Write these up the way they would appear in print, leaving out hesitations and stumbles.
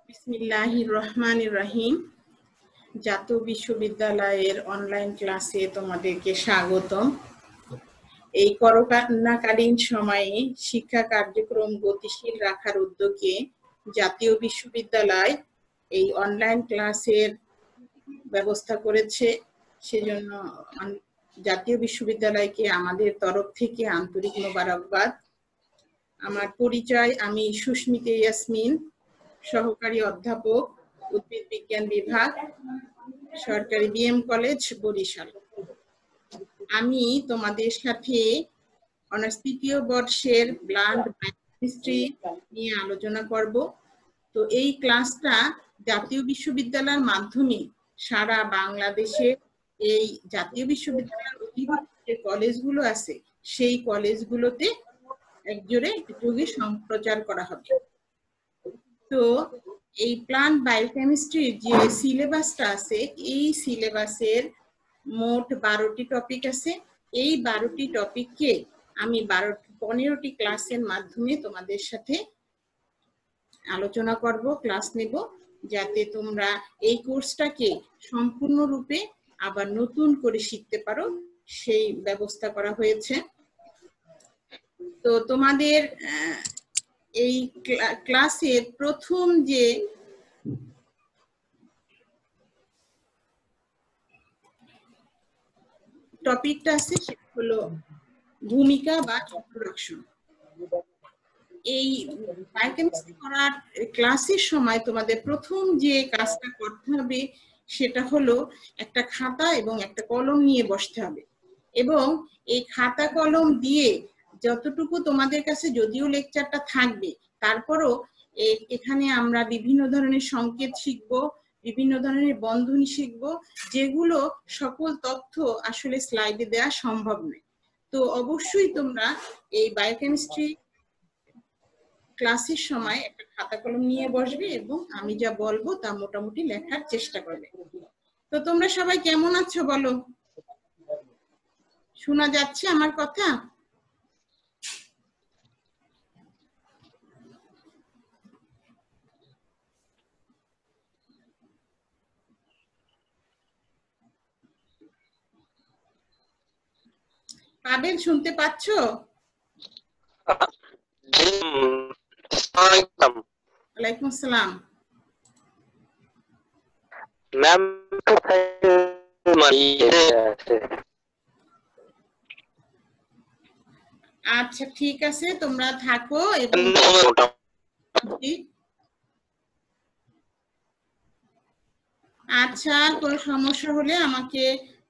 বিসমিল্লাহির রহমানির রহিম। জাতীয় বিশ্ববিদ্যালয়ের অনলাইন ক্লাসে তোমাদেরকে স্বাগতম। এই করোনাকালীন সময়ে শিক্ষা কার্যক্রম গতিশীল রাখার উদ্যোগে জাতীয় বিশ্ববিদ্যালয় এই অনলাইন ক্লাসের ব্যবস্থা করেছে। সেজন্য জাতীয় বিশ্ববিদ্যালয়কে আমাদের তরফ থেকে আন্তরিক মোবারকবাদ। আমার পরিচয়, আমি সুস্মিতা ইয়াসমিন, সহকারী অধ্যাপক, উদ্ভিদ বিজ্ঞান বিভাগ, সরকারি বিএম কলেজ, বরিশাল। আমি তোমাদের সাথে অনার্স তৃতীয় বর্ষের প্লান্ট বায়োকেমিস্ট্রি নিয়ে আলোচনা করব। তো এই ক্লাসটা জাতীয় বিশ্ববিদ্যালয়ের মাধ্যমে সারা বাংলাদেশে এই জাতীয় বিশ্ববিদ্যালয়ের অধিভুক্ত যে কলেজগুলো আছে সেই কলেজগুলোতে একজোড়ে সম্প্রচার করা হবে। তো এই প্লান্ট বায়োকেমিস্ট্রির যে সিলেবাসটা আছে, এই সিলেবাসের মোট 12টি টপিক আছে। এই 12টি টপিককে আমি 15টি ক্লাসের মাধ্যমে তোমাদের সাথে আলোচনা করব, ক্লাস নেব, যাতে তোমরা এই কোর্সটাকে সম্পূর্ণরূপে আবার নতুন করে শিখতে পারো, সেই ব্যবস্থা করা হয়েছে। তো তোমাদের এই ক্লাসের প্রথম যে টপিকটা আছে সেটা হলো ভূমিকা বা ইন্ট্রোডাকশন। এই বায়োকেমিস্ট্রি করার ক্লাসের সময় তোমাদের প্রথম যে কাজটা করতে হবে সেটা হলো একটা খাতা এবং একটা কলম নিয়ে বসতে হবে, এবং এই খাতা কলম দিয়ে যতটুকু তোমাদের কাছে, যদিও লেকচারটা থাকবে, তারপরও এখানে আমরা বিভিন্ন ধরনের সংকেত শিখবো, বিভিন্ন ধরনের বন্ধনী শিখবো, যেগুলো সকল তথ্য আসলে স্লাইডে দেওয়া সম্ভব নয়। তো অবশ্যই তোমরা এই বায়োকেমিস্ট্রি ক্লাসের সময় একটা খাতা কলম নিয়ে বসবে এবং আমি যা বলবো তা মোটামুটি লেখার চেষ্টা করবে। তো তোমরা সবাই কেমন আছো বলো? শোনা যাচ্ছে আমার কথা? পাবেল, শুনতে পাচ্ছ? ওয়ালাইকুম আসসালাম। ম্যাম আচ্ছা, ঠিক আছে, তোমরা থাকো এবং আচ্ছা, কোনো সমস্যা হলে আমাকে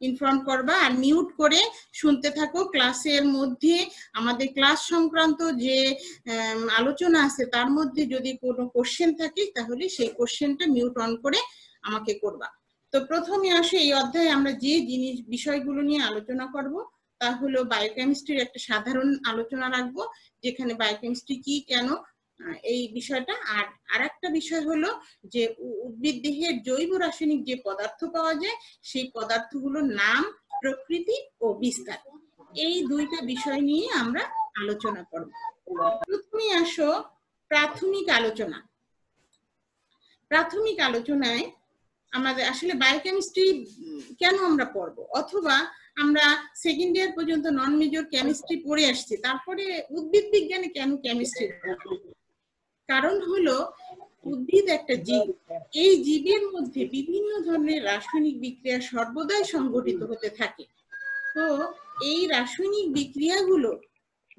ইনফর্ম করবা, আর মিউট করে শুনতে থাকো। ক্লাসের মধ্যে আমাদের ক্লাস সংক্রান্ত যে আলোচনা আছে তার মধ্যে যদি কোনো কোশ্চেন থাকে তাহলে সেই কোশ্চেনটা মিউট অন করে আমাকে করবা। তো প্রথমে আসে এই অধ্যায়ে আমরা যে বিষয়গুলো নিয়ে আলোচনা করব তা হলো বায়োকেমিস্ট্রির একটা সাধারণ আলোচনা রাখবো, যেখানে বায়োকেমিস্ট্রি কি, কেন, এই বিষয়টা। আর আরেকটা বিষয় হলো যে উদ্ভিদ দেহের জৈব রাসায়নিক যে পদার্থ পাওয়া যায় সেই পদার্থগুলোর নাম, প্রকৃতি ও বিস্তার, এই দুইটা বিষয় নিয়ে আমরা আলোচনা করব। প্রথমে আসো প্রাথমিক আলোচনা। প্রাথমিক আলোচনায় আমাদের আসলে বায়োকেমিস্ট্রি কেন আমরা পড়বো, অথবা আমরা সেকেন্ড ইয়ার পর্যন্ত নন মেজর কেমিস্ট্রি পড়ে আসছি, তারপরে উদ্ভিদ বিজ্ঞানে কেন কেমিস্ট্রি? কারণ হলো উদ্ভিদ একটা জীব, এই জীবের মধ্যে বিভিন্ন ধরনের রাসায়নিক বিক্রিয়া সর্বদাই সংঘটিত হতে থাকে। তো এই রাসায়নিক বিক্রিয়াগুলো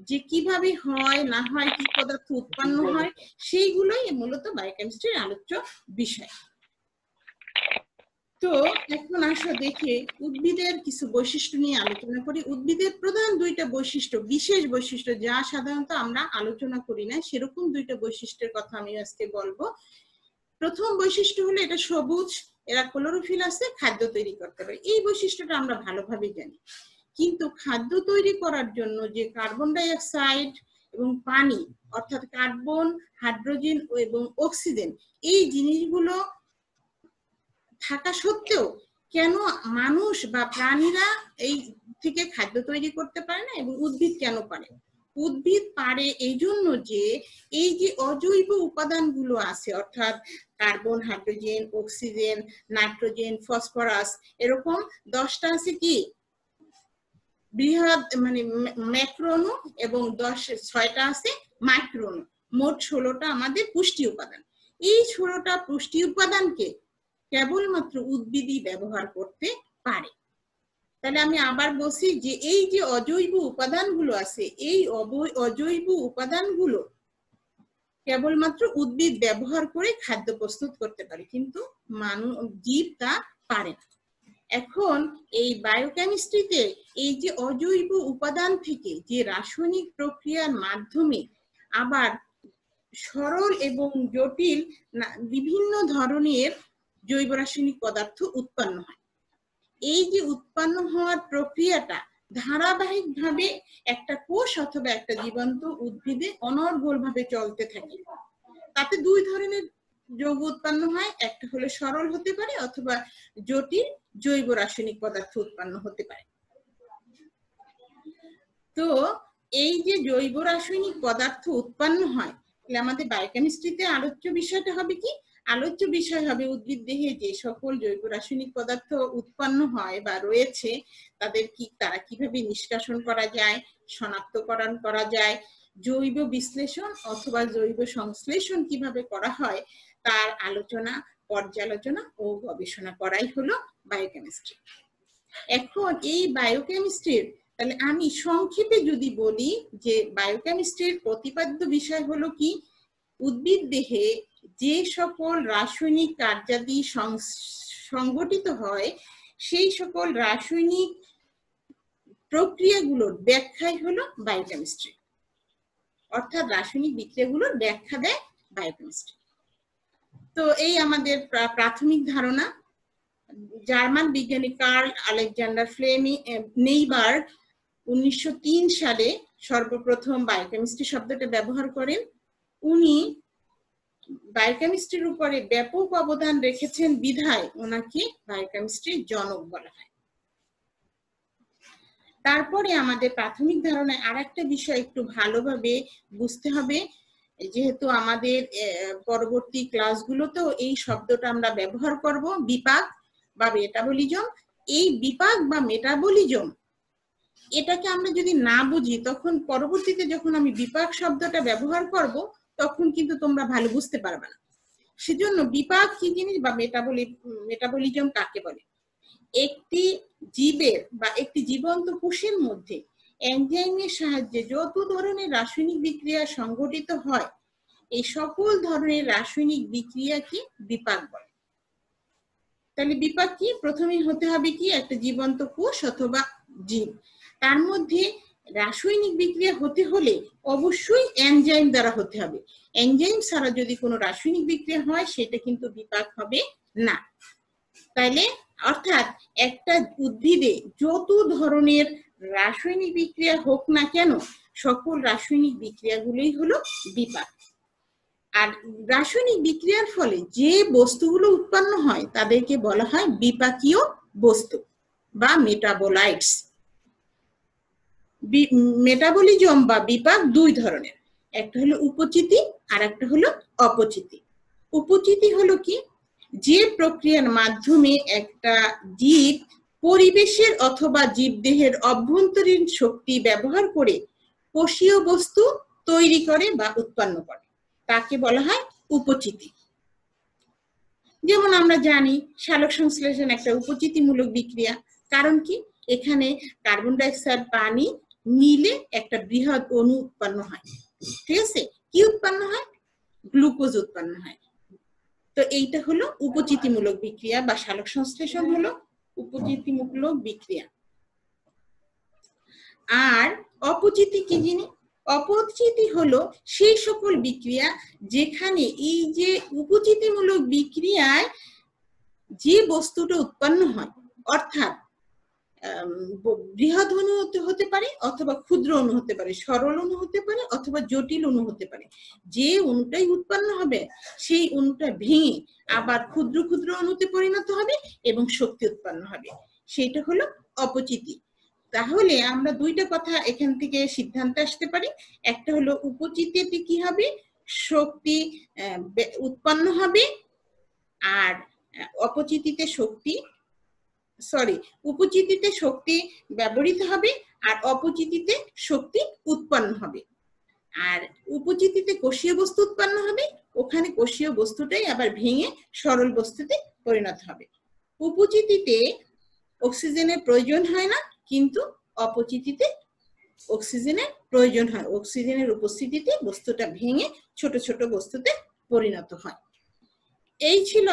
যে কিভাবে হয় না হয়, কি পদার্থ উৎপন্ন হয়, সেইগুলোই মূলত বায়োকেমিস্ট্রির আলোচ্য বিষয়। তো এখন আসো দেখে উদ্ভিদের কিছু বৈশিষ্ট্য নিয়ে আলোচনা করি। উদ্ভিদের প্রধান দুইটা বৈশিষ্ট্য, বিশেষ বৈশিষ্ট্য, যা সাধারণত আমরা আলোচনা করি না, সেরকম দুইটা বৈশিষ্ট্যের কথা আমি আজকে বলবো। প্রথম বৈশিষ্ট্য হলো এটা সবুজ, এরা ক্লোরোফিল আছে, খাদ্য তৈরি করতে পারে। এই বৈশিষ্ট্যটা আমরা ভালোভাবে জানি, কিন্তু খাদ্য তৈরি করার জন্য যে কার্বন ডাই অক্সাইড এবং পানি, অর্থাৎ কার্বন, হাইড্রোজেন এবং অক্সিজেন, এই জিনিসগুলো থাকা সত্ত্বেও কেন মানুষ বা প্রাণীরা এই থেকে খাদ্য তৈরি করতে পারে না এবং উদ্ভিদ কেন পারে? উদ্ভিদ পারে এই জন্য যে এই যে অজৈব উপাদানগুলো আছে, অর্থাৎ carbon, hydrogen, oxygen, nitrogen, phosphorus, এরকম 10টা আছে কি বৃহৎ মানে ম্যাক্রোনু, এবং 6টা আছে মাইক্রোনু। মোট 16টা আমাদের পুষ্টি উপাদান। এই 16টা পুষ্টি উপাদানকে কেবলমাত্র উদ্ভিদই ব্যবহার করতে পারে। তাহলে আমি আবার বলছি যে এই যে অজৈব উপাদানগুলো আছে, এই অজৈব উপাদানগুলো কেবলমাত্র উদ্ভিদ ব্যবহার করে খাদ্য প্রস্তুত করতে পারে, কিন্তু জীব তা পারে না। এখন এই বায়োকেমিস্ট্রিতে এই যে অজৈব উপাদান থেকে যে রাসায়নিক প্রক্রিয়ার মাধ্যমে আবার সরল এবং জটিল বিভিন্ন ধরনের জৈব রাসায়নিক পদার্থ উৎপন্ন হয়, এই যে উৎপন্ন হওয়ার প্রক্রিয়াটা ধারাবাহিকভাবে একটা কোষ অথবা একটা জীবন্ত উদ্ভিদে অনর্গলভাবে চলতে থাকে। তাতে দুই ধরনের যৌগ উৎপন্ন হয়, একটা হলো সরল হতে পারে অথবা জটিল জৈব রাসায়নিক পদার্থ উৎপন্ন হতে পারে। তো এই যে জৈব রাসায়নিক পদার্থ উৎপন্ন হয়, তাহলে আমাদের বায়োকেমিস্ট্রিতে আলোচ্য বিষয়টা হবে কি? আলোচ্য বিষয় হবে উদ্ভিদ দেহে যে সকল জৈব রাসায়নিক পদার্থ উৎপন্ন হয় বা রয়েছে তারা কিভাবে নিষ্কাশন করা যায়, শনাক্তকরণ করা যায়, জৈব বিশ্লেষণ অথবা জৈব সংশ্লেষণ কিভাবে করা হয় তার আলোচনা, পর্যালোচনা ও গবেষণা করাই হলো বায়োকেমিস্ট্রি। এখন এই বায়োকেমিস্ট্রির তাহলে আমি সংক্ষেপে যদি বলি যে বায়োকেমিস্ট্রির প্রতিপাদ্য বিষয় হলো কি, উদ্ভিদ দেহে যে সকল রাসায়নিক কার্যাদি সংগঠিত হয় সেই সকল রাসায়নিক প্রক্রিয়াগুলোর ব্যাখ্যাই হলো বায়োকেমিস্ট্রি, অর্থাৎ রাসায়নিক বিক্রিয়াগুলোর ব্যাখ্যা দেয় বায়োকেমিস্ট্রি। তো এই আমাদের প্রাথমিক ধারণা। জার্মান বিজ্ঞানী কার্ল আলেকজান্ডার নেইবার্গ 1903 সালে সর্বপ্রথম বায়োকেমিস্ট্রি শব্দটা ব্যবহার করেন। উনি বায়োকেমিস্ট্রির উপরে ব্যাপক অবদান রেখেছেন বিধায় ওনাকে বায়োকেমিস্ট্রির জনক বলা হয়। তারপরে আমাদের প্রাথমিক ধারণায় আর একটা বিষয় একটু ভালোভাবে বুঝতে হবে, যেহেতু আমাদের পরবর্তী ক্লাসগুলোতেও এই শব্দটা আমরা ব্যবহার করব, বিপাক বা মেটাবলিজম। এই বিপাক বা মেটাবলিজম এটাকে আমরা যদি না বুঝি, তখন পরবর্তীতে যখন আমি বিপাক শব্দটা ব্যবহার করব তখন কিন্তু তোমরা ভালো বুঝতে পারবে না। সেজন্য বিপাক কি জিনিস বা মেটাবলিজম কাকে বলে? একটি জীবের বা একটি জীবন্ত কোষের মধ্যে এনজাইমের সাহায্যে যত ধরনের রাসায়নিক বিক্রিয়া সংঘটিত হয়, এই সকল ধরনের রাসায়নিক বিক্রিয়াকে বিপাক বলে। তাহলে বিপাক কি? প্রথমেই হতে হবে কি একটা জীবন্ত কোষ অথবা জীব, তার মধ্যে রাসায়নিক বিক্রিয়া হতে হলে অবশ্যই এনজাইম দ্বারা হতে হবে। এনজাইম ছাড়া যদি কোনো রাসায়নিক বিক্রিয়া হয় সেটা কিন্তু বিপাক হবে না। তাইলে অর্থাৎ একটা উদ্ভিদে যত ধরনের রাসায়নিক বিক্রিয়া হোক না কেন, সকল রাসায়নিক বিক্রিয়াগুলোই হলো বিপাক। আর রাসায়নিক বিক্রিয়ার ফলে যে বস্তুগুলো উৎপন্ন হয় তাদেরকে বলা হয় বিপাকীয় বস্তু বা মেটাবোলাইটস। মেটাবলিজম বা বিপাক দুই ধরনের, একটা হলো উপচিতি আর একটা হলো অপচিতি। উপচিতি হলো কি? যে প্রক্রিয়ার মাধ্যমে একটা জীব পরিবেশের অথবা জীবদেহের অভ্যন্তরীণ শক্তি ব্যবহার করে কোষীয় বস্তু তৈরি করে বা উৎপন্ন করে, তাকে বলা হয় উপচিতি। যেমন আমরা জানি সালোক সংশ্লেষণ একটা উপচিতিমূলক বিক্রিয়া। কারণ কি? এখানে কার্বন ডাইঅক্সাইড পানি মিলে একটা বৃহৎ অণু উৎপন্ন হয়। ঠিক আছে? কি উৎপন্ন হয়? গ্লুকোজ উৎপন্ন হয়। তো এইটা হলো উপচিতিমূলক বিক্রিয়া বা সালোক সংশ্লেষণ হলো উপচিতিমূলক বিক্রিয়া। আর অপচিতি কি জিনিস? অপচিতি হলো সেই সকল বিক্রিয়া যেখানে এই যে উপচিতিমূলক বিক্রিয়ায় যে বস্তুটা উৎপন্ন হয়, অর্থাৎ বৃহৎ অণু হতে পারে অথবা ক্ষুদ্র অণু হতে পারে, সরল অণু হতে পারে অথবা জটিল অণু হতে পারে, যে অণুটাই উৎপন্ন হবে সেই অণুটা ভেঙে আবার ক্ষুদ্র ক্ষুদ্র অণুতে পরিণত হবে এবং শক্তি উৎপন্ন হবে, সেটা হলো অপচিতি। তাহলে আমরা দুইটা কথা এখান থেকে সিদ্ধান্তে আসতে পারি। একটা হলো উপচিতিতে কি হবে, শক্তি উৎপন্ন হবে, আর অপচিতিতে শক্তি উপচিতিতে শক্তি ব্যবহৃত হবে আর অপচিতিতে শক্তি উৎপন্ন হবে। আর উপচিতিতে কোষীয় বস্তু উৎপন্ন হবে, ওখানে কোষীয় বস্তুটাই আবার ভেঙে সরল বস্তুতে পরিণত হবে। উপচিতিতে অক্সিজেনের প্রয়োজন হয় না, কিন্তু অপচিতিতে অক্সিজেনের প্রয়োজন হয়। অক্সিজেনের উপস্থিতিতে বস্তুটা ভেঙে ছোট ছোট বস্তুতে পরিণত হয়। এই ছিল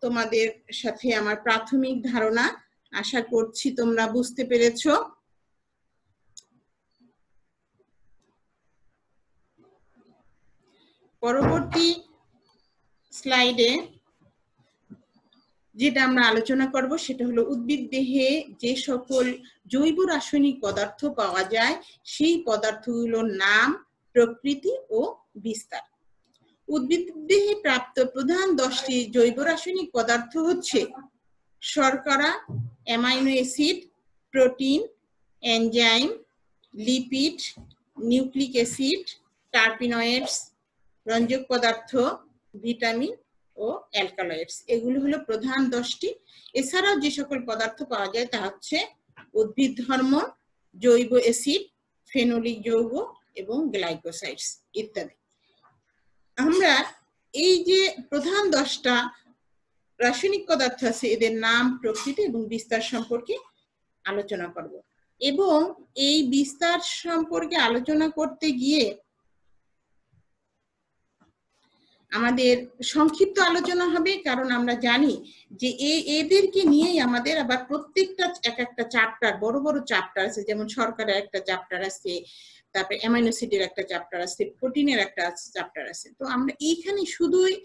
তোমাদের সাথে আমার প্রাথমিক ধারণা। আশা করছি তোমরা বুঝতে পেরেছো। পরবর্তী স্লাইডে যেটা আমরা আলোচনা করব সেটা হলো উদ্ভিদ দেহে যে সকল জৈব রাসায়নিক পদার্থ পাওয়া যায় সেই পদার্থগুলোর নাম, প্রকৃতি ও বিস্তার। উদ্ভিদ দেহে প্রাপ্ত প্রধান 10টি জৈব রাসায়নিক পদার্থ হচ্ছে শর্করা, amino acid, protein, enzyme, lipid, nucleic acid, terpenoids, রঞ্জক পদার্থ, ভিটামিন ও অ্যালকালয়েডস। এগুলো হলো প্রধান 10টি। এছাড়াও যে সকল পদার্থ পাওয়া যায় তা হচ্ছে উদ্ভিদ হরমোন, জৈব অ্যাসিড, ফেনোলিক যৌগ এবং গ্লাইকোসাইডস ইত্যাদি। আমরা এই যে প্রধান 10টা রাসায়নিক পদার্থ আছে এদের নাম, প্রকৃতি এবং বিস্তার সম্পর্কে আলোচনা করব। এবং এই বিস্তার সম্পর্কে আলোচনা করতে গিয়ে আমাদের সংক্ষিপ্ত আলোচনা হবে, কারণ আমরা জানি যে এদেরকে নিয়েই আমাদের আবার প্রত্যেকটা এক একটা চ্যাপ্টার, বড় বড় চ্যাপ্টার আছে, যেমন শর্করার একটা চ্যাপ্টার আছে, তারপরে অ্যামাইনো অ্যাসিডের একটা চ্যাপ্টার আছে, প্রোটিনের একটা চ্যাপ্টার আছে। তো আমরা এইখানে শুধুই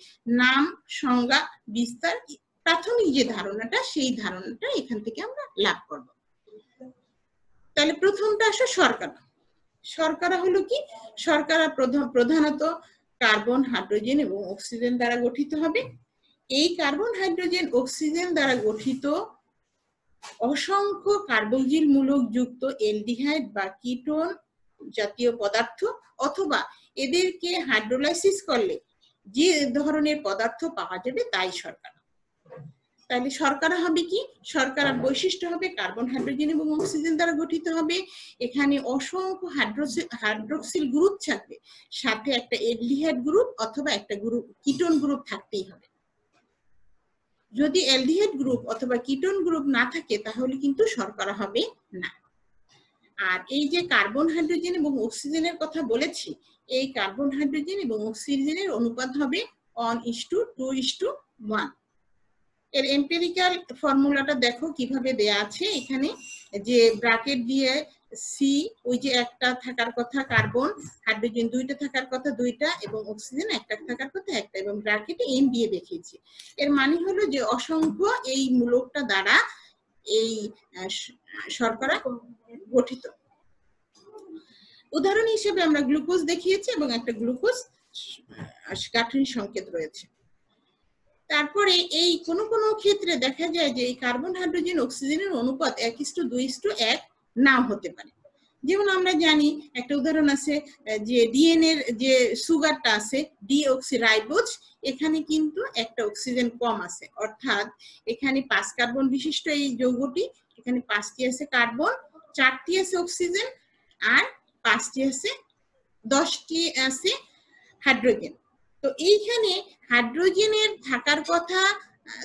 নাম, সংজ্ঞা, বিস্তার, প্রাথমিক যে ধারণাটা সেই ধারণাটা এখান থেকে আমরা লাভ করব। তাহলে প্রথমটা আসে শর্করা। শর্করা হলো কি? শর্করা প্রধানত কার্বন, হাইড্রোজেন এবং অক্সিজেন দ্বারা গঠিত হবে। এই কার্বন, হাইড্রোজেন, অক্সিজেন দ্বারা গঠিত অসংখ্য কার্বক্সিল মূলক যুক্ত এলডিহাইড বা কিটোন জাতীয় পদার্থ অথবা এদেরকে হাইড্রোলাইসিস করলে যে ধরনের পদার্থ পাওয়া যাবে তাই শর্করা। তাহলে শর্করা হবে কি? শর্করার বৈশিষ্ট্য হবে কার্বন, হাইড্রোজেন এবং অক্সিজেন দ্বারা গঠিত হবে। এখানে অসংখ্য হাইড্রোক্সিল গ্রুপ থাকবে, সাথে একটা এলডিহাইড গ্রুপ অথবা একটা গ্রুপ কিটোন গ্রুপ থাকতেই হবে। যদি এলডিহাইড গ্রুপ অথবা কিটোন গ্রুপ না থাকে তাহলে কিন্তু শর্করা হবে না। আর এই যে কার্বন, হাইড্রোজেন এবং অক্সিজেনের কথা বলেছি, এই কার্বন, হাইড্রোজেন এবং অক্সিজেনের অনুপাত হবে 1:2:1। এর এম্পিরিক্যাল ফর্মুলাটা দেখো কিভাবে দেয়া আছে। এখানে যে ব্র্যাকেট দিয়ে সি, ওই যে একটা থাকার কথা কার্বন, হাইড্রোজেন দুইটা থাকার কথা দুইটা, এবং অক্সিজেন একটা থাকার কথা একটা, এবং ব্র্যাকেটে এম দিয়ে দেখিয়েছি। এর মানে হলো যে অসংখ্য এই মূলকটা দ্বারা এই শর্করা গঠিত। উদাহরণ হিসেবে আমরা গ্লুকোজ দেখিয়েছি এবং একটা গ্লুকোজ গাঠনিক সংকেত রয়েছে। তারপরে এই কোন কোন ক্ষেত্রে দেখা যায় যে এই কার্বন, হাইড্রোজেন, অক্সিজেনের অনুপাত 1:2:1 নাও হতে পারে। যেমন আমরা জানি একটা উদাহরণ আছে যে ডিএনএ এর যে সুগারটা আছে ডিঅক্সিরাইবোজ, এখানে কিন্তু একটা অক্সিজেন কম আছে, অর্থাৎ এখানে 5 কার্বন বিশিষ্ট এই যৌগটি, এখানে 5টি আছে কার্বন, 4টি আছে অক্সিজেন আর 5টি আছে 10টি আছে হাইড্রোজেন। তো এইখানে হাইড্রোজেনের থাকার কথা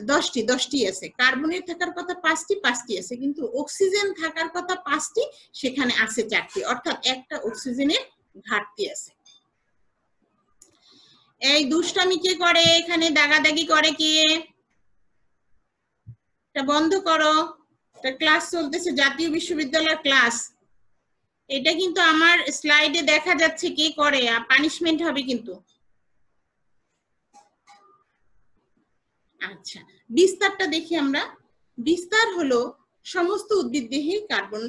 10টি আছে, কার্বনের থাকার কথা 5টি আছে, কিন্তু অক্সিজেন থাকার কথা 5টি, সেখানে আছে 4টি, অর্থাৎ একটা অক্সিজেনের ঘাটতি আছে। এই দুষ্টামি কে করে? এখানে দাগাদাগি করে কে? এটা বন্ধ করো, এটা ক্লাস চলতেছে, জাতীয় বিশ্ববিদ্যালয়ের ক্লাস। এটা কিন্তু আমার স্লাইডে দেখা যাচ্ছে কে করে, পানিশমেন্ট হবে কিন্তু। আচ্ছা, বিস্তারটা দেখি আমরা। বিস্তার হলো সমস্ত উদ্ভিদ দেহে কার্বন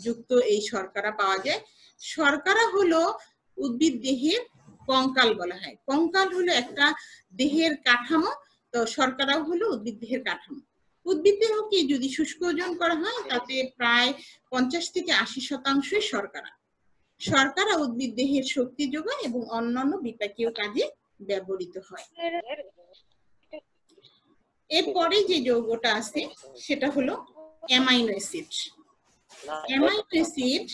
যুক্ত এই শর্করা পাওয়া যায়। শর্করা হলো উদ্ভিদ দেহের কঙ্কাল বলা হয়। কঙ্কাল হলো একটা দেহের কাঠামো, তো শর্করাও হলো উদ্ভিদ দেহের কাঠামো। উদ্ভিদ দেহকে যদি শুষ্ক ওজন করা হয় তাতে প্রায় 50 থেকে 80% শর্করা। শর্করা উদ্ভিদ দেহের শক্তি যোগায় এবং অন্যান্য বিপাকীয় কাজে ব্যবহৃত হয়। এরপরে যে যৌগটা আছে সেটা হলো অ্যামাইনো অ্যাসিড। অ্যামাইনো অ্যাসিড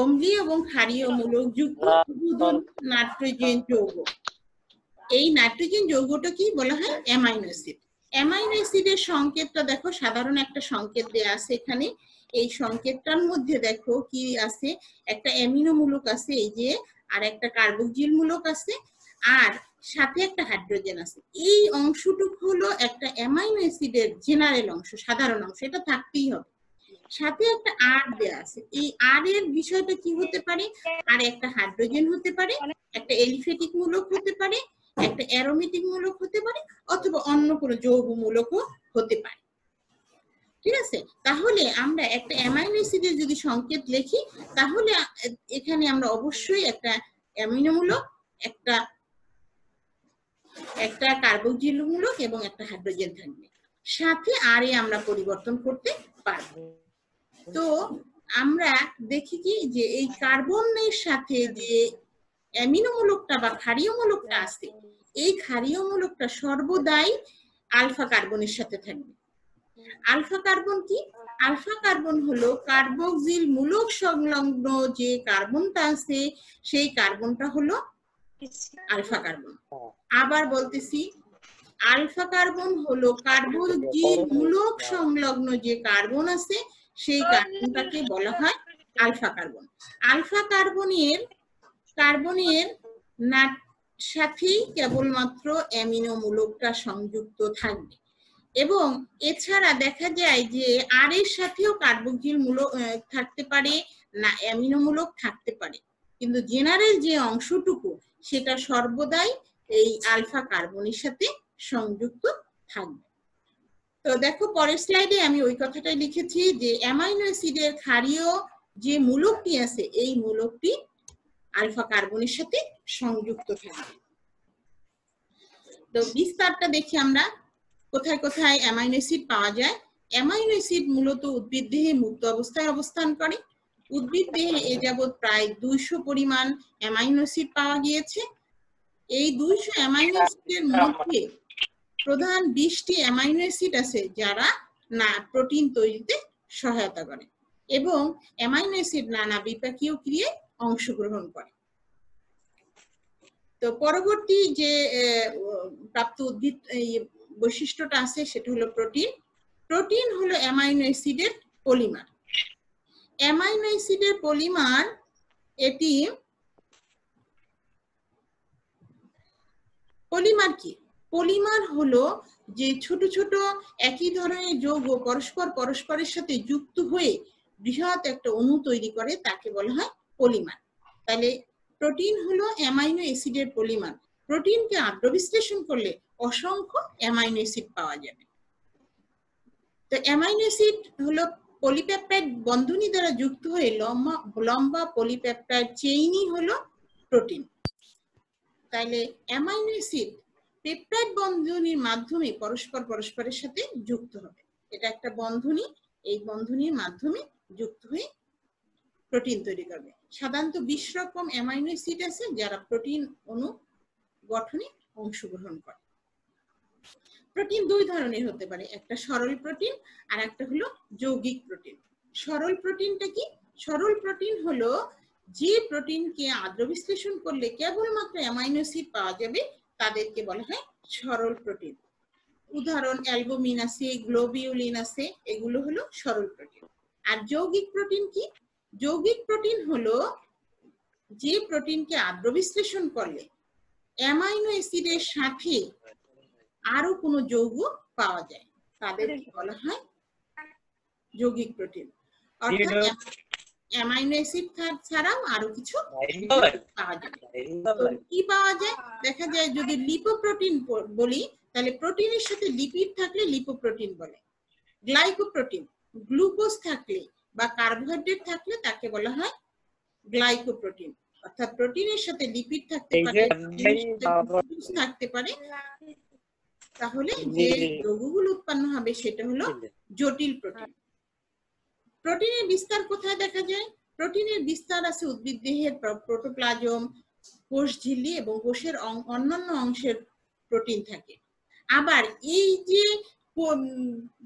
অম্লীয় এবং ক্ষারীয় মূলক যুক্ত নাইট্রোজেন যৌগ। এই নাইট্রোজেন যৌগটা কি বলা হয়? Amino acid. অ্যামাইনো অ্যাসিডের সংকেতটা দেখো, সাধারণ একটা সংকেত দেয়া আছে এখানে। এই সংকেতটার মধ্যে দেখো কি আছে, একটা অ্যামিনো মূলক আছে এই যে, আর একটা কার্বক্সিল মূলক আছে, আর সাথে একটা হাইড্রোজেন আছে। এই অংশটুকু হলো একটা অ্যামাইনো অ্যাসিডের জেনারেল অংশ, সাধারণ অংশ, এটা থাকতেই হবে। সাথে একটা আর দেয়া আছে। এই আর এর বিষয়টা কি হতে পারে? আর একটা হাইড্রোজেন হতে পারে, একটা এলিফ্যাটিক মূলক হতে পারে, একটা অ্যারোমেটিক মূলক হতে পারে, অথবা অন্য কোনো যৌগ মূলকও হতে পারে। ঠিক আছে? তাহলে আমরা একটা অ্যামাইনো অ্যাসিডের যদি সংকেত লিখি, তাহলে এখানে আমরা অবশ্যই একটা অ্যামিনো মূলক, একটা কার্বক্সিল মূলক এবং একটা হাইড্রোজেন থাকবে। সাথে আর এ আমরা পরিবর্তন করতে পারবো। তো আমরা দেখি কি যে এই কার্বনের সাথে যে অ্যামিনো মূলকটা বা ক্ষারীয় মূলকটা আছে, এই ক্ষারীয় মূলকটা সর্বদাই আলফা কার্বনের সাথে থাকবে। আলফা কার্বন কি? আলফা কার্বন হলো কার্বক্সিল মূলক সংলগ্ন যে কার্বনটা আছে, সেই কার্বনটা হলো আলফা কার্বন। আবার বলতেছি, আলফা কার্বন হলো কার্বক্সিল মূলক সংলগ্ন যে কার্বন আছে, সেই কার্বনটাকে বলা হয় আলফা কার্বন। আলফা কার্বনের সাথেই কেবলমাত্র অ্যামিনো মূলকটা সংযুক্ত থাকবে। এবং এছাড়া দেখা যায় যে আর এর সাথেও কার্বক্সিল মূলক থাকতে পারে, না অ্যামিনো মূলক থাকতে পারে, কিন্তু জেনারেল যে অংশটুকু সেটা সর্বদাই এই আলফা কার্বনের সাথে সংযুক্ত থাকবে। তো দেখো পরের স্লাইডে আমি ওই কথাটাই লিখেছি যে অ্যামাইনো অ্যাসিডের ক্ষারীয় যে মূলকটি আছে, এই মূলকটি আলফা কার্বনের সাথে সংযুক্ত থাকবে। তো বিস্তারটা দেখি আমরা কোথায় কোথায় অ্যামাইনো অ্যাসিড পাওয়া যায়। অ্যামাইনো অ্যাসিড মূলত উদ্ভিদ দেহে মুক্ত অবস্থায় অবস্থান করে। উদ্ভিদ দেহে এ যাবৎ প্রায় 200 পরিমাণ অ্যামাইনো অ্যাসিড পাওয়া গিয়েছে। এই 200 অ্যামাইনো অ্যাসিডের মধ্যে প্রধান 20টি অ্যামাইনো অ্যাসিড আছে যারা না প্রোটিন তৈরিতে সহায়তা করে এবং অ্যামাইনো অ্যাসিড নানা বিপাকীয় ক্রিয়ায় অংশগ্রহণ করে। তো পরবর্তী যে প্রাপ্ত উদ্ভিদ বৈশিষ্ট্যটা আছে সেটা হলো প্রোটিন। প্রোটিন হলো অ্যামাইনো অ্যাসিডের পলিমার। অ্যামাইনো অ্যাসিডের পলিমার, এটি পলিমার কি? পলিমার হলো যে ছোট ছোট একই ধরনের যৌগ পরস্পরের সাথে যুক্ত হয়ে বৃহৎ একটা অণু তৈরি করে, তাকে বলা হয় পলিমার। তাহলে প্রোটিন হলো অ্যামাইনো অ্যাসিডের পলিমার। প্রোটিনকে আদ্র বিশ্লেষণ করলে অসংখ্য অ্যামাইনো অ্যাসিড পাওয়া যাবে। তো অ্যামাইনো অ্যাসিড হলো পলিপেপটাইড বন্ধনী দ্বারা যুক্ত হয়ে লম্বা পলিপেপটাইড চেইনই হলো প্রোটিন। তাইলে অ্যামাইনো অ্যাসিড পেপটাইড বন্ধনীর মাধ্যমে পরস্পরের সাথে যুক্ত হবে। এটা একটা বন্ধনী, এই বন্ধনীর মাধ্যমে যুক্ত হয়ে প্রোটিন তৈরি করবে। সাধারণত 20 রকম অ্যামাইনো অ্যাসিড আছে যারা প্রোটিন অণু গঠনে অংশগ্রহণ করে। প্রোটিন দুই ধরনের হতে পারে, একটা সরল প্রোটিন আর একটা হলো যৌগিক প্রোটিন। সরল প্রোটিনটা কি? সরল প্রোটিন হলো যে প্রোটিনকে আদ্র বিশ্লেষণ করলে কেবলমাত্র অ্যামাইনো অ্যাসিড পাওয়া যাবে, তাদেরকে বলা হয় সরল প্রোটিন। উদাহরণ অ্যালবুমিন আছে, গ্লোবিউলিন আছে, এগুলো হলো সরল প্রোটিন। আর যৌগিক প্রোটিন কি? যৌগিক প্রোটিন হলো যে প্রোটিনকে আদ্র বিশ্লেষণ করলে অ্যামাইনো অ্যাসিডের সাথে আরো কোনো যৌগ পাওয়া যায়, তাদেরকে বলা হয় যৌগিক প্রোটিন। অর্থাৎ অ্যামাইনো অ্যাসিড ছাড়াও আরো কিছু পাওয়া যায়। তো কি পাওয়া যায়? দেখা যায় যদি লিপোপ্রোটিন বলি, তাহলে প্রোটিনের সাথে লিপিড থাকলে লিপোপ্রোটিন বলে। গ্লাইকোপ্রোটিন, গ্লুকোজ থাকলে বা কার্বোহাইড্রেট থাকলে তাকে বলা হয় গ্লাইকোপ্রোটিন। অর্থাৎ প্রোটিনের সাথে লিপিড থাকতে পারে, থাকতে পারে, তাহলে যে যৌগগুলো উৎপন্ন হবে সেটা হলো জটিল প্রোটিন। প্রোটিনের বিস্তার কোথায় দেখা যায়? প্রোটিনের বিস্তার আছে উদ্ভিদ দেহের প্রোটোপ্লাজম, কোষ ঝিল্লি এবং কোষের অন্যান্য অংশের প্রোটিন থাকে। আবার এই যে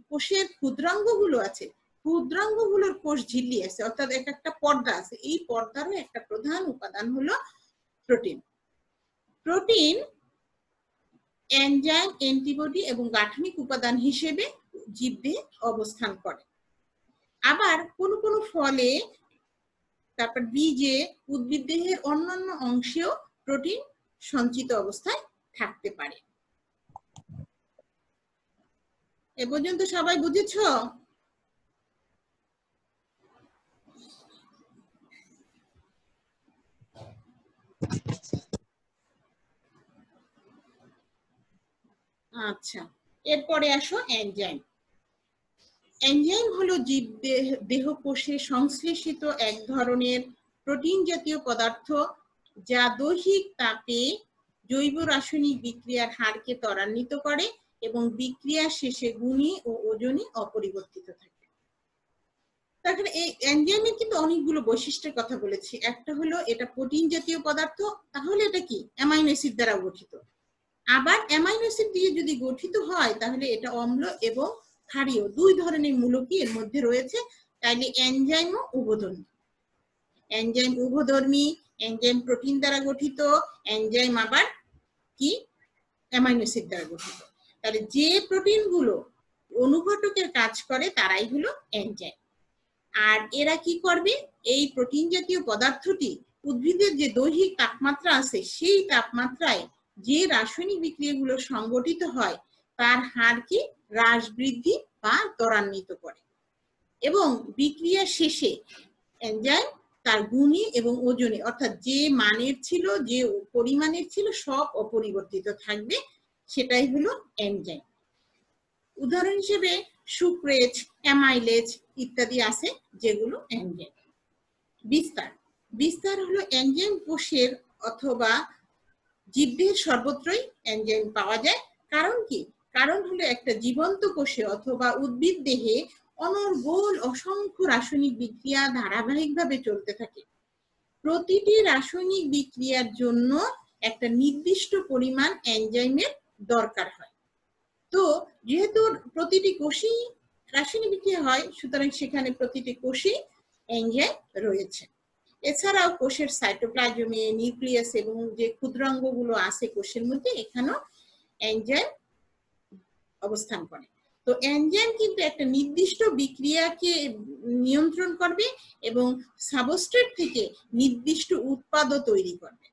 কোষের ক্ষুদ্রাঙ্গগুলো আছে, ক্ষুদ্রাঙ্গগুলোর কোষ ঝিল্লি আছে, অর্থাৎ একটা পর্দা আছে, এই পর্দারও একটা প্রধান উপাদান হলো প্রোটিন। প্রোটিন এনজাইম, অ্যান্টিবডি এবং গাঠনিক উপাদান হিসেবে জীবদেহে অবস্থান করে। আবার কোন কোন ফলে, তারপর বীজে, উদ্ভিদ দেহের অন্যান্য অংশেও প্রোটিন সঞ্চিত অবস্থায় থাকতে পারে। এ পর্যন্ত সবাই বুঝেছো? আচ্ছা, এরপরে আসো এনজাইম। এনজাইম হলো জীব দেহ কোষে সংশ্লেষিত এক ধরনের প্রোটিন জাতীয় পদার্থ, যা দৈহিক তাপে জৈব রাসায়নিক বিক্রিয়ার হারকে ত্বরান্বিত করে এবং বিক্রিয়া শেষে গুণী ও ওজনে অপরিবর্তিত থাকে। তাহলে এই এনজাইমের কিন্তু অনেকগুলো বৈশিষ্ট্যের কথা বলেছি। একটা হলো এটা প্রোটিন জাতীয় পদার্থ, তাহলে এটা কি অ্যামাইনো অ্যাসিড দ্বারা গঠিত। আবার অ্যামাইনো অ্যাসিড দিয়ে যদি গঠিত হয় তাহলে এটা অম্ল এবং ক্ষারীয়, দুই ধরনের মূলকই এর মধ্যে রয়েছে। তাইলে এনজাইমও উভধর্মী। এনজাইম উভধর্মী, এনজাইম প্রোটিন দ্বারা গঠিত, এনজাইম আবার কি অ্যামাইনো অ্যাসিড দ্বারা গঠিত। তাহলে যে প্রোটিনগুলো অনুঘটকের কাজ করে তারাই হলো এনজাইম। আর এরা কি করবে? এই প্রোটিন জাতীয় পদার্থটি উদ্ভিদের যে দৈহিক তাপমাত্রা আছে সেই তাপমাত্রায় যে রাসায়নিক বিক্রিয়াগুলো সংগঠিত হয় তার হারকে হ্রাস, বৃদ্ধি বা ত্বরান্বিত করে এবং বিক্রিয়া শেষে এনজাইম তার গুণে এবং ওজনে, অর্থাৎ যে মানের ছিল, যে পরিমাণের ছিল, সব অপরিবর্তিত থাকবে, সেটাই হলো এনজাইম। উদাহরণ হিসেবে সুক্রেজ, অ্যামাইলেজ ইত্যাদি আছে যেগুলো এনজাইম। বিস্তার। বিস্তার হলো এনজাইম কোষের অথবা জীবদেহের সর্বত্রই এনজাইম পাওয়া যায়। কারণ কি? কারণ হলো একটা জীবন্ত কোষে অথবা উদ্ভিদ দেহে অনর্গল অসংখ্য রাসায়নিক বিক্রিয়া ধারাবাহিকভাবে চলতে থাকে। প্রতিটি রাসায়নিক বিক্রিয়ার জন্য একটা নির্দিষ্ট পরিমাণ এনজাইমের দরকার হয়। তো যেহেতু প্রতিটি কোষেই রাসায়নিক বিক্রিয়া হয়, সুতরাং সেখানে প্রতিটি কোষেই এনজাইম রয়েছে। এছাড়াও কোষের সাইটোপ্লাজমে, নিউক্লিয়াস এবং যে ক্ষুদ্রাঙ্গগুলো আছে কোষের মধ্যে, এখানেও এনজাইম অবস্থান করে। তো এনজাইম কিন্তু একটা নির্দিষ্ট বিক্রিয়াকে নিয়ন্ত্রণ করবে এবং সাবস্ট্রেট থেকে নির্দিষ্ট উৎপাদও তৈরি করবে।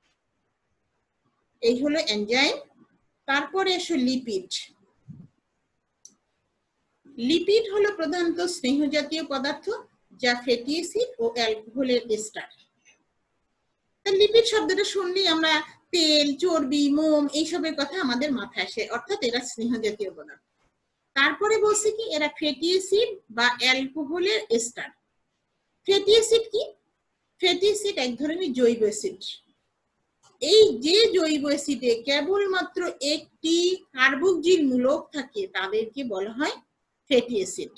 এই হলো এনজাইম। তারপরে এসো লিপিড। লিপিড হলো প্রধানত স্নেহ জাতীয় পদার্থ যা ফ্যাটি অ্যাসিড ও অ্যালকোহলের এস্টার। লিপিড শব্দটা শুনলেই আমরা তেল, চর্বি, মোম এইসবের কথা আমাদের মাথায় আসে, অর্থাৎ এরা স্নেহ জাতীয় পদার্থ। তারপরে বলছে কি এরা ফ্যাটি অ্যাসিড বা অ্যালকোহলের এস্টার। ফ্যাটি অ্যাসিড কি? ফ্যাটি অ্যাসিড এক ধরনের জৈব অ্যাসিড। এই যে জৈব অ্যাসিডে কেবলমাত্র একটি কার্বক্সিল মূলক থাকে তাদেরকে বলা হয় ফ্যাটি অ্যাসিড।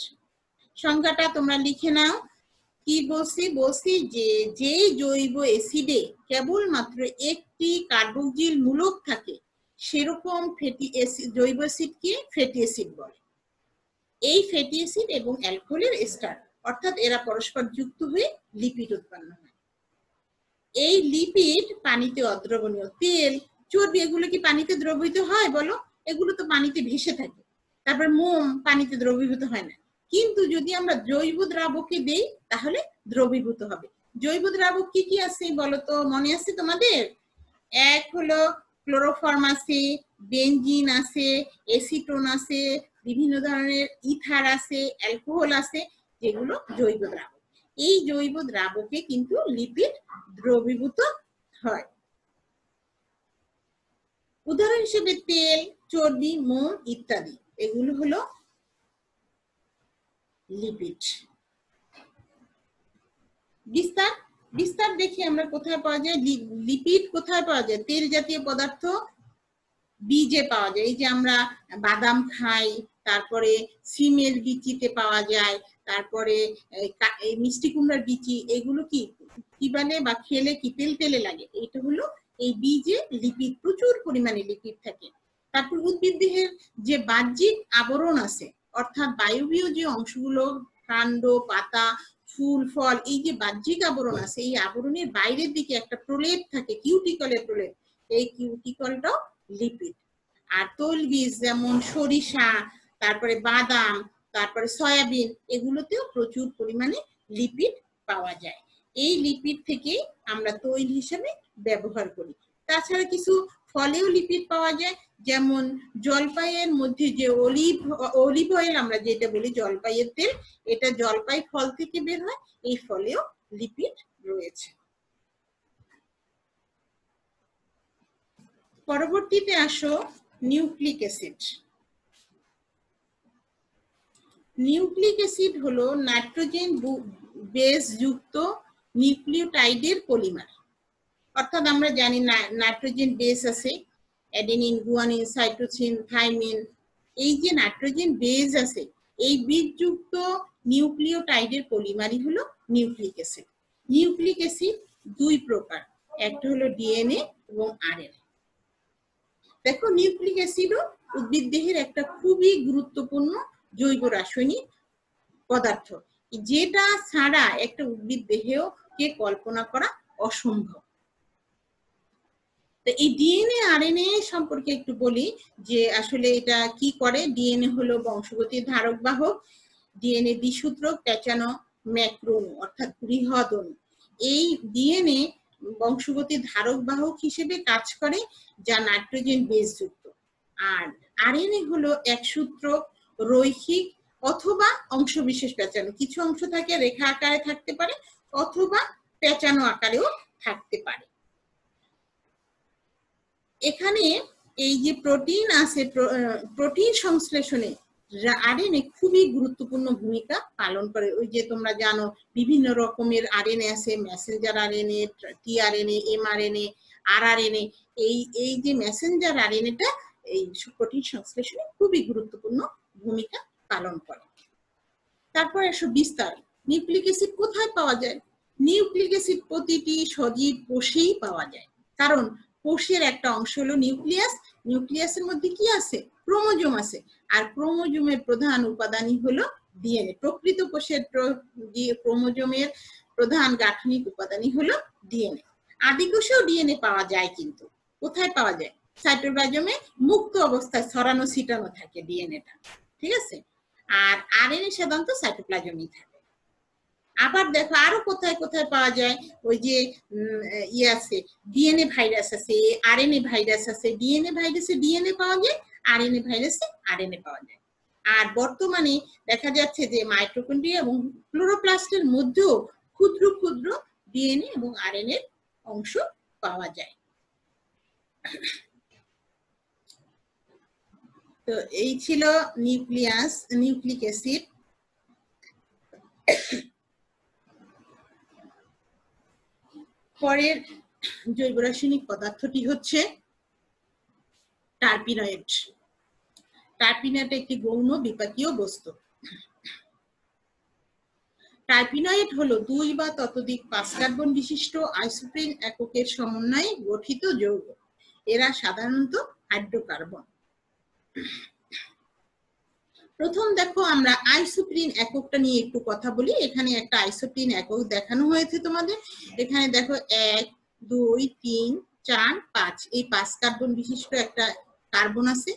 সংজ্ঞাটা তোমরা লিখে নাও। কি বলছি? বলছি যে যে জৈব অ্যাসিডে কেবলমাত্র একটি কার্বক্সিল মূলক থাকে সেরকম ফ্যাটি অ্যাসিড, জৈব অ্যাসিডকে ফ্যাটি অ্যাসিড বলে। এই ফ্যাটি অ্যাসিড এবং অ্যালকোহলের এস্টার, অর্থাৎ এরা পরস্পর যুক্ত হয়ে লিপিড উৎপন্ন হয়। এই লিপিড পানিতে অদ্রবণীয়। তেল, চর্বি এগুলো কি পানিতে দ্রবীভূত হয় বলো? এগুলো তো পানিতে ভেসে থাকে। তারপর মোম পানিতে দ্রবীভূত হয় না, কিন্তু যদি আমরা জৈব দ্রাবকে দেই তাহলে দ্রবীভূত হবে। জৈব দ্রাবক কি কি আছে বলো তো, মনে আছে তোমাদের? এক হলো ক্লোরোফর্ম আছে, বেনজিন আছে, এসিটোন আছে, বিভিন্ন ধরনের ইথার আছে, অ্যালকোহল আছে, যেগুলো জৈব দ্রাবক। এই জৈব দ্রাবকে কিন্তু লিপিড দ্রবীভূত হয়। উদাহরণ হিসেবে তেল, চর্বি, মোম ইত্যাদি, এগুলো হলো লিপিড। বিস্তার। বিস্তার দেখি আমরা কোথায় পাওয়া যায় লিপিড, কোথায় পাওয়া যায়? তেল জাতীয় পদার্থ বীজে পাওয়া যায়। এই যে আমরা বাদাম খাই, তারপরে সিমের বিচিতে পাওয়া যায়, তারপরে এই মিষ্টি কুমড়ার বিচি, এগুলো কি বলে বা খেলে কি তেলে লাগে, এটা হলো এই বীজে লিপিড, প্রচুর পরিমাণে লিপিড থাকে। তারপর উদ্ভিদ দেহের যে বাহ্যিক আবরণ আছে, অর্থাৎ বায়বীয় যে অংশগুলো, কাণ্ড, পাতা, ফুল, ফল, এই যে বাহ্যিক আবরণ আছে, এই আবরণের বাইরের দিকে একটা প্রলেপ থাকে, কিউটিকলের প্রলেপ, এই কিউটিকলটাও লিপিড। আর তৈলবীজ যেমন সরিষা, তারপরে বাদাম, তারপরে সয়াবিন, এগুলোতেও প্রচুর পরিমাণে লিপিড পাওয়া যায়। এই লিপিড থেকে আমরা তৈল হিসেবে ব্যবহার করি। তাছাড়া কিছু ফলেও লিপিড পাওয়া যায়, যেমন জলপাইয়ের মধ্যে যে অলিভ অয়েল আমরা যেটা বলি, জলপাইয়ের তেল, এটা জলপাই ফল থেকে বের হয়, এই ফলেও লিপিড রয়েছে। পরবর্তীতে আসো নিউক্লিক অ্যাসিড। নিউক্লিক অ্যাসিড হলো নাইট্রোজেন বেস যুক্ত নিউক্লিওটাইডের পলিমার। অর্থাৎ আমরা জানি নাইট্রোজেন বেস আছে, অ্যাডেনিন, গুয়ানিন, সাইটোসিন, থাইমিন, এই যে নাইট্রোজেন বেস আছে, এই বেস যুক্ত নিউক্লিওটাইডের পলিমারই হলো নিউক্লিক অ্যাসিড। নিউক্লিক অ্যাসিড দুই প্রকার, একটা হলো ডিএনএ এবং আরএনএ। দেখো, নিউক্লিক অ্যাসিডও উদ্ভিদ দেহের একটা খুবই গুরুত্বপূর্ণ জৈব রাসায়নিক পদার্থ, যেটা ছাড়া একটা উদ্ভিদ দেহেও কে কল্পনা করা অসম্ভব। তো এই ডিএনএ আরএনএ সম্পর্কে একটু বলি, যে আসলে এটা কি করে। ডিএনএ হলো বংশগতির ধারক বাহক। ডিএনএ দ্বিসূত্রক পেঁচানো ম্যাক্রোনু, অর্থাৎ বৃহৎ অণু। এই ডিএনএ বংশগতির ধারক বাহক হিসেবে কাজ করে, যা নাইট্রোজেন বেস যুক্ত। আর আরএনএ হলো একসূত্রক, রৈখিক অথবা অংশবিশেষ পেঁচানো। কিছু অংশ থাকে রেখা আকারে থাকতে পারে, অথবা পেঁচানো আকারেও থাকতে পারে। এখানে এই যে প্রোটিন আছে, প্রোটিন সংশ্লেষণে আরএনএ খুবই গুরুত্বপূর্ণ ভূমিকা পালন করে। ওই যে তোমরা জানো বিভিন্ন রকমের আরএনএ আছে, Messenger RNA, tRNA, mRNA, rRNA. এই যে মেসেঞ্জার আরএনএটা এই প্রোটিন সংশ্লেষণে খুবই গুরুত্বপূর্ণ ভূমিকা পালন করে। তারপর এসব বিস্তার, নিউক্লিক অ্যাসিড কোথায় পাওয়া যায়? নিউক্লিক অ্যাসিড প্রতিটি সজীব কোষেই পাওয়া যায়, কারণ কোষের একটা অংশ হলো নিউক্লিয়াস। নিউক্লিয়াসের মধ্যে কি আছে? ক্রোমোজোম আছে, আর ক্রোমোজোমের প্রধান উপাদানই হলো ডিএনএ। প্রকৃত কোষের ক্রোমোজোমের প্রধান গাঠনিক উপাদানই হলো ডিএনএ। আদি কোষেও ডিএনএ পাওয়া যায়, কিন্তু কোথায় পাওয়া যায়? সাইটোপ্লাজমে মুক্ত অবস্থায় ছড়ানো ছিটানো থাকে ডিএনএটা, ঠিক আছে। আর আরএনএ সাধারণত সাইটোপ্লাজমেই থাকে। আবার দেখো আরো কোথায় কোথায় পাওয়া যায়, ওই যে ইয়ে আছে, ডিএনএ ভাইরাস আছে, আরএনএ ভাইরাস আছে। ডিএনএ ভাইরাসে ডিএনএ পাওয়া যায়, আরএনএ ভাইরাসে আরএনএ পাওয়া যায়। আর বর্তমানে দেখা যাচ্ছে যে মাইটোকন্ড্রিয়া এবং ক্লোরোপ্লাস্টের মধ্যেও ক্ষুদ্র ক্ষুদ্র ডিএনএ এবং আরএনএ অংশ পাওয়া যায়। তো এই ছিল নিউক্লিক অ্যাসিড। পরের জৈব রাসায়নিক পদার্থটি হচ্ছে টার্পিনয়েড। টার্পিনয়েড একটি গৌণ বিপাকীয় বস্তু। টার্পিনয়েড হলো 2 বা ততোধিক 5 কার্বন বিশিষ্ট আইসোপ্রিন এককের সমন্বয়ে গঠিত যৌগ। এরা সাধারণত হাইড্রোকার্বন। প্রথম দেখো আমরা আইসোপ্রিন এককটা নিয়ে একটু কথা বলি। এখানে একটা আইসোপ্রিন একক দেখানো হয়েছে তোমাদের। এখানে দেখো 1, 2, 3, 4, 5, এই 5 কার্বন বিশিষ্ট একটা কার্বন আছে,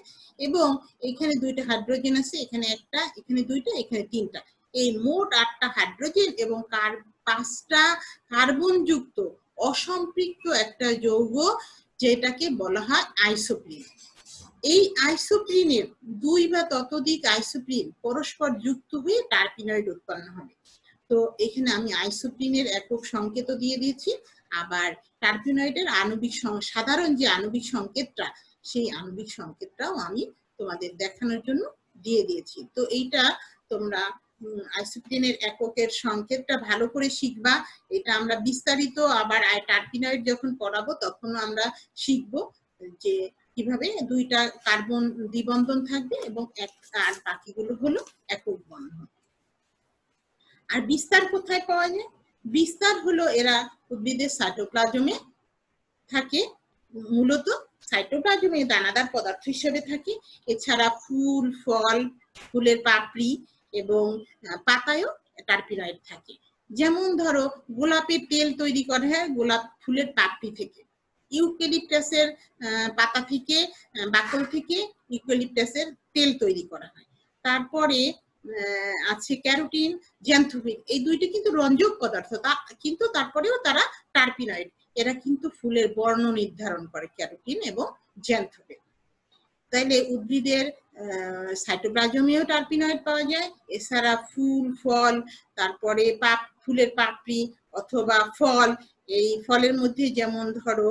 এবং এখানে 2টা হাইড্রোজেন আছে, এখানে একটা, এখানে 2টা, এখানে 3টা। এই মোট 8টা হাইড্রোজেন এবং 5টা কার্বন যুক্ত অসম্পৃক্ত একটা যৌগ, যেটাকে বলা হয় আইসোপ্রিন। এই আইসোপ্রিনের 2 বা ততোধিক আইসোপ্রিন পরস্পর যুক্ত হয়ে টার্পিনয়েড উৎপন্ন হবে। তো এখানে আমি আইসোপ্রিনের একক সংকেত দিয়ে দিয়েছি, আবার টার্পিনয়েডের আণবিক সাধারণ যে আণবিক সংকেতটা, সেই আণবিক সংকেতটাও আমি তোমাদের দেখানোর জন্য দিয়ে দিয়েছি। তো এইটা তোমরা আইসোপ্রিনের এককের সংকেতটা ভালো করে শিখবা। এটা আমরা বিস্তারিত আবার টার্পিনয়েড যখন পড়াবো তখনও আমরা শিখবো যে কিভাবে দুইটা কার্বন দ্বিবন্ধন থাকবে এবং আর বাকিগুলো হলো একক বন্ধন। আর বিস্তার কোথায় পাওয়া যায়? বিস্তার হলো এরা উদ্ভিদের সাইটোপ্লাজমে থাকে, মূলত সাইটোপ্লাজমে দানাদার পদার্থ হিসেবে থাকে। এছাড়া ফুল, ফল, ফুলের পাপড়ি এবং পাতায়ও টার্পিনয়েড থাকে। যেমন ধরো গোলাপের তেল তৈরি করা হয় গোলাপ ফুলের পাপড়ি থেকে, ইউক্যালিপটাসের পাতা থেকে, বাকল থেকে ইউক্যালিপটাসের তেল তৈরি করা হয়। তারপরে আছে ক্যারোটিন, জ্যান্থোফিল, এই দুইটা কিন্তু রঞ্জক পদার্থ, কিন্তু তারপরেও তারা টার্পিনয়েড। এরা কিন্তু ফুলের বর্ণ নির্ধারণ করে, ক্যারোটিন এবং জ্যান্থোফিল। তাইলে উদ্ভিদের সাইটোপ্লাজমেও টার্পিনয়েড পাওয়া যায়। এছাড়া ফুল, ফল, তারপরে ফুলের পাপড়ি অথবা ফল, এই ফলের মধ্যে যেমন ধরো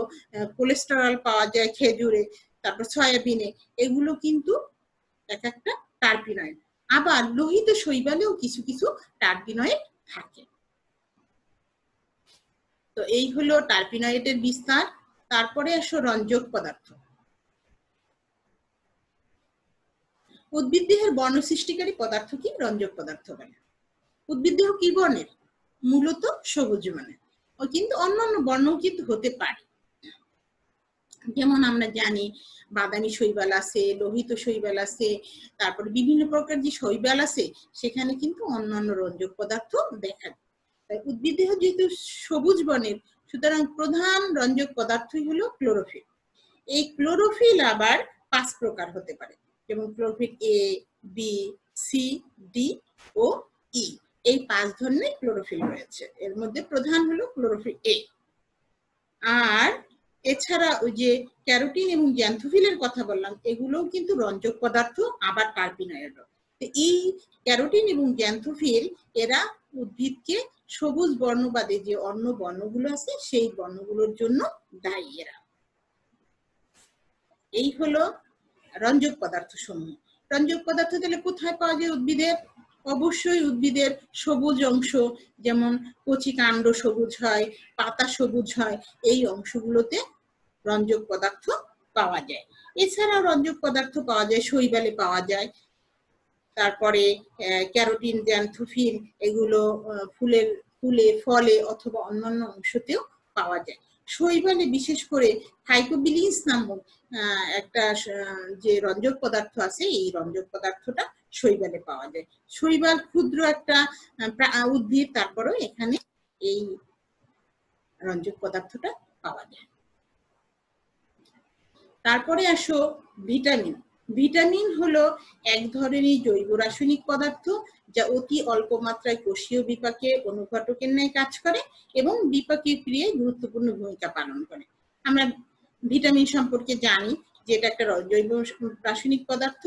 কোলেস্টেরল পাওয়া যায় খেজুরে, তারপর সয়াবিনে, এগুলো কিন্তু এক একটা টার্পিনয়েড। আবার লোহিত শৈবালেও কিছু কিছু টার্পিনয়েড থাকে। তো এই হলো টার্পিনয়েডের বিস্তার। তারপরে আসো রঞ্জক পদার্থ। উদ্ভিদ দেহের বর্ণ সৃষ্টিকারী পদার্থ কি? রঞ্জক পদার্থ বলে। উদ্ভিদ দেহ কি বর্ণের? মূলত সবুজ বর্ণের, কিন্তু অন্যান্য বর্ণও কিন্তু হতে পারে। যেমন আমরা জানি বাদামি শৈবাল আছে, লোহিত শৈবাল আছে, তারপরে বিভিন্ন প্রকার যে শৈবাল আছে সেখানে কিন্তু অন্যান্য রঞ্জক পদার্থ দেখা যায়। তাই উদ্ভিদ দেহ যেহেতু সবুজ বর্ণের, সুতরাং প্রধান রঞ্জক পদার্থই হলো ক্লোরোফিল। এই ক্লোরোফিল আবার 5 প্রকার হতে পারে, যেমন chlorophyll A, B, C, D ও ই, এই 5 ধরনের ক্লোরোফিল রয়েছে। এর মধ্যে প্রধান হলো ক্লোরোফিল এ। আর এছাড়া ওই যে ক্যারোটিন এবং জ্যান্থোফিলের কথা বললাম, এগুলোও কিন্তু রঞ্জক পদার্থ, আবার টার্পিনয়েডও। এই ক্যারোটিন এবং জ্যান্থোফিল এরা উদ্ভিদকে সবুজ বর্ণ বাদে যে অন্য বর্ণগুলো আছে সেই বর্ণগুলোর জন্য দায়ী এরা। এই হলো রঞ্জক পদার্থ সমূহ। রঞ্জক পদার্থ তাহলে কোথায় পাওয়া যায় উদ্ভিদের? অবশ্যই উদ্ভিদের সবুজ অংশ, যেমন কচি কাণ্ড সবুজ হয়, পাতা সবুজ হয়, এই অংশগুলোতে রঞ্জক পদার্থ পাওয়া যায়। এছাড়াও রঞ্জক পদার্থ পাওয়া যায় শৈবালে পাওয়া যায়, তারপরে ক্যারোটিন, জ্যান্থোফিল এগুলো ফুলে, ফলে অথবা অন্যান্য অংশতেও পাওয়া যায়। শৈবালে বিশেষ করে ফাইকোবিলিন্স নামক একটা যে রঞ্জক পদার্থ আছে, এই রঞ্জক পদার্থটা শৈবালে পাওয়া যায়। শৈবাল ক্ষুদ্র একটা উদ্ভিদ, তারপরেও এখানে এই রঞ্জক পদার্থটা পাওয়া যায়। তারপরে আসো ভিটামিন। ভিটামিন হলো এক ধরনের জৈব রাসায়নিক পদার্থ যা অতি অল্প মাত্রায় কোষীয় বিপাকে অনুঘটকের ন্যায় কাজ করে এবং বিপাকীয় ক্রিয়ায় গুরুত্বপূর্ণ ভূমিকা পালন করে। আমরা ভিটামিন সম্পর্কে জানি যে এটা একটা জৈব রাসায়নিক পদার্থ।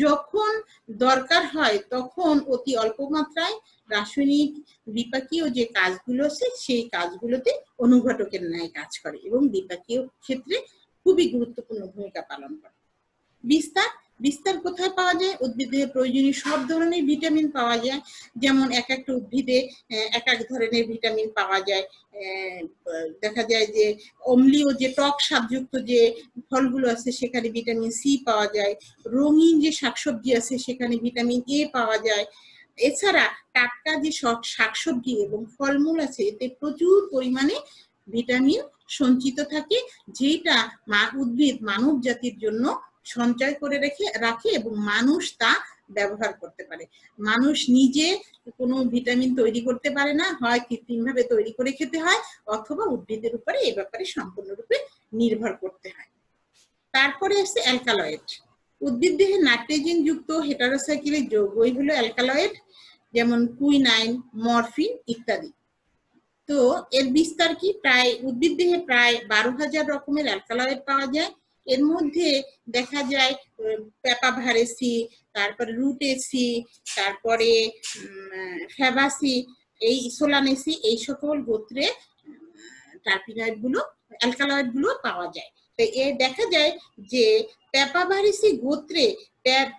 যখন দরকার হয় তখন অতি অল্প মাত্রায় রাসায়নিক বিপাকীয় যে কাজগুলো আছে সেই কাজগুলোতে অনুঘটকের ন্যায় কাজ করে এবং বিপাকীয় ক্ষেত্রে খুবই গুরুত্বপূর্ণ ভূমিকা পালন করে। বিস্তার কোথায় পাওয়া যায়? উদ্ভিদে প্রয়োজনীয় সব ধরনের ভিটামিন পাওয়া যায়। যেমন এক একটা উদ্ভিদে এক এক ধরনের ভিটামিন পাওয়া যায়। দেখা যায় যে অম্লীয় যে টক স্বাদযুক্ত যে ফলগুলো আছে সেখানে ভিটামিন সি পাওয়া যায়। রঙিন যে শাকসবজি আছে সেখানে ভিটামিন এ পাওয়া যায়। এছাড়া টাটকা যে শাকসবজি এবং ফলমূল আছে এতে প্রচুর পরিমাণে ভিটামিন সঞ্চিত থাকে, যেটা উদ্ভিদ মানব জাতির জন্য সঞ্চয় করে রাখে এবং মানুষ তা ব্যবহার করতে পারে। মানুষ নিজে কোনো ভিটামিন তৈরি করতে পারে না, হয় কৃত্রিমভাবে তৈরি করে খেতে হয় অথবা উদ্ভিদের উপরে এ ব্যাপারে সম্পূর্ণরূপে নির্ভর করতে হয়। তারপরে আছে অ্যালকালয়েড। উদ্ভিদ দেহে নাইট্রোজেন যুক্ত হেটারোসাইক্লিক যৌগই হলো অ্যালকালয়েড, যেমন কুইনাইন, মরফিন ইত্যাদি। তো এর বিস্তার কি? উদ্ভিদ দেহে প্রায় 12,000 রকমের অ্যালকালয়েড পাওয়া যায়। এর মধ্যে দেখা যায় প্যাপাভারেসি, তারপরে রুটেসি, তারপরে ফ্যাবাসি, এই সোলানেসি, এই সকল গোত্রে টার্পিনয়েড গুলো, অ্যালকালয়েড গুলো পাওয়া যায়। তো এ দেখা যায় যে প্যাপাভারেসি গোত্রে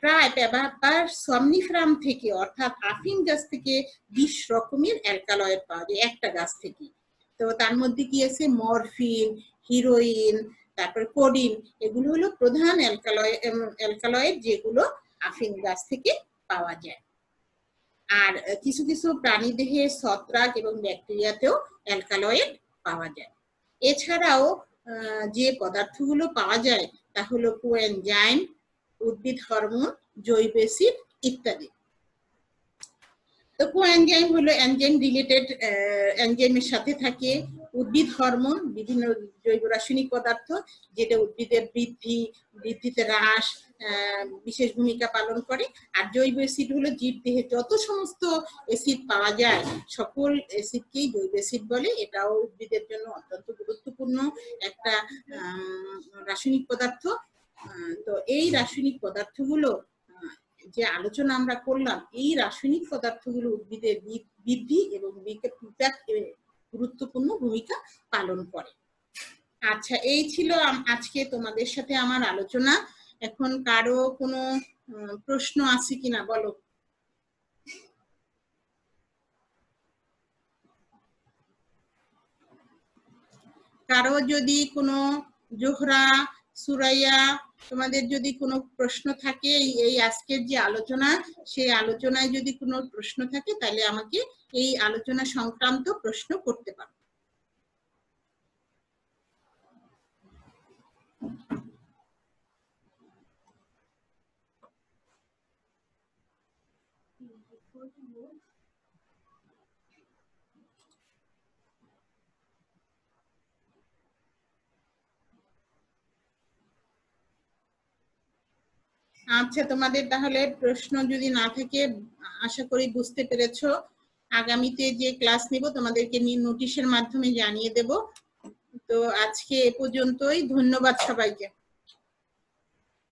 প্রায় প্যাপাভার সমনিফরাম থেকে, অর্থাৎ আফিম গাছ থেকে 20 রকমের অ্যালকালয়েড পাওয়া যায় একটা গাছ থেকে। তো তার মধ্যে কি আছে? মরফিন, হিরোইন, তারপর কোডিন, এগুলো হলো প্রধান অ্যালকালয়েড যেগুলো আফিন গাছ থেকে পাওয়া যায়। আর কিছু কিছু প্রাণীদেহে ছত্রাক এবং ব্যাকটেরিয়াতেও অ্যালকালয়েড পাওয়া যায়। এছাড়াও যে পদার্থগুলো পাওয়া যায় তা হলো কোএনজাইম, উদ্ভিদ হরমোন, জৈব অ্যাসিড ইত্যাদি। তো কোএনজাইম হলো এনজাইম রিলেটেড, এনজাইমের সাথে থাকে উদ্ভিদ হরমোন, বিভিন্ন জৈব রাসায়নিক পদার্থ যেটা উদ্ভিদের বৃদ্ধিতে হ্রাস বিশেষ ভূমিকা পালন করে। আর জৈব অ্যাসিড হলো জীবদেহে যত সমস্ত অ্যাসিড পাওয়া যায় সকল অ্যাসিডকেই জৈব অ্যাসিড বলে। এটাও উদ্ভিদের জন্য অত্যন্ত গুরুত্বপূর্ণ একটা রাসায়নিক পদার্থ। তো এই রাসায়নিক পদার্থগুলো যে আলোচনা আমরা করলাম, এই রাসায়নিক পদার্থগুলো উদ্ভিদের বৃদ্ধি এবং বিকাশে গুরুত্বপূর্ণ ভূমিকা পালন করে। আচ্ছা, এই ছিল আজকে তোমাদের সাথে আমার আলোচনা। এখন কারো কোনো প্রশ্ন আছে কিনা বলো। কারো যদি কোনো, জোহরা, সুরাইয়া, তোমাদের যদি কোনো প্রশ্ন থাকে এই আজকের যে আলোচনা, সেই আলোচনায় যদি কোনো প্রশ্ন থাকে তাহলে আমাকে এই আলোচনা সংক্রান্ত প্রশ্ন করতে পারো। আচ্ছা, তোমাদের তাহলে প্রশ্ন যদি না থাকে আশা করি বুঝতে পেরেছো। আগামীতে যে ক্লাস নিব তোমাদেরকে নোটিশের মাধ্যমে জানিয়ে দেব। তো আজকে এ পর্যন্তই, ধন্যবাদ সবাইকে।